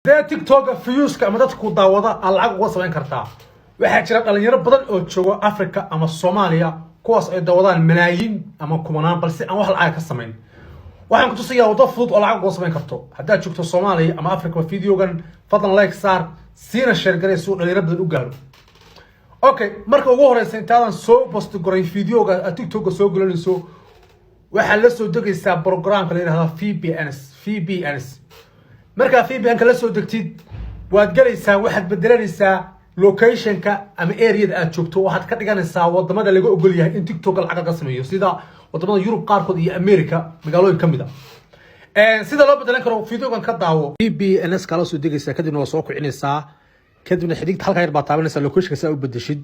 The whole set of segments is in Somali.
ده تيك توك فيوسك ama dadku daawada aan lacag uga sameyn kartaa waxa jira dhalinyaro badan oo jooga Afrika ama Soomaaliya kuwaas ay daawadaan malaayiin ama kumanaan balse aan wax lacag ka sameyn waxaan ku tusayaa wado fudud oo lacag uga sameyn karto haddii aad joogto Soomaaliya ama Afrika videogan fadlan like saar siina share gareyso dhalinyaro badan u gaaro okay marka ugu horeysa intaadan soo post garay videoga TikTok soo galanayso waxa la soo degaysaa programka la yiraahdo VPNs marka VPN la soo degtid waad galaysaa waxaad bedelanaysaa location-ka ama area-da aad joogto waxaad ka dhiganaysaa wadamada laga ogol yahay in TikTok lacag ka sameeyo sida wadamada Yurub qaarkood iyo America magaalooyin kamid ah sida loo bedelan karo videogan ka daawo VPNs kala soo degaysaa kadibna waa soo kicinaysaa kadibna xidhigta halka yar baa taabanaysaa location-ka saa u bedeshid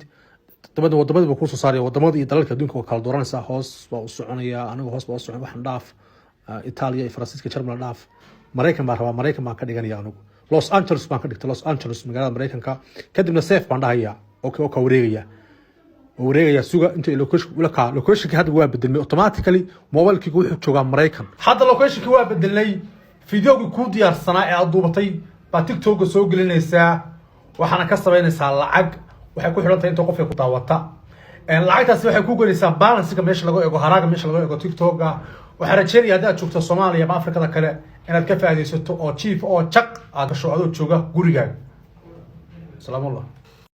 wadamada ku soo saaraya wadamada iyo dalalka adduunka kala dooranaysaa hoos baa u soconaya anigu hoos baa u soconaya waxaan dhaaf Italia iyo Faransiiska Jarmal dhaaf Mareykan baa rabaa Mareykan baa ka dhiganaya anigu Los Angeles baan ka dhigtay Los Angeles magaalada Mareykanka kadibna safe baan dhahaya oo ka wareegaya suga inta location-ka hadda waa bedelmay automatically mobile-kiigu wuxuu joogaa Mareykan hadda location-ka waa bedelnay videoga ku diyaarsanaa ee aad duubatay baa TikTok soo gelinaysaa waxaana ka sameynaysaa lacag waxay ku xiran tahay inta qof ay ku daawata lacagtaasi waxay ku gelinaysaa balance-ka meesha laga eego haraaga meesha laga eego TikTok-ga waxaan rajaynayaa haddii aad joogto Soomaaliya ama Afrikada kale inaad ka faa'iideysato oo chief oo chaq aad gasho adoo jooga gurigaaga. Salaam Allah.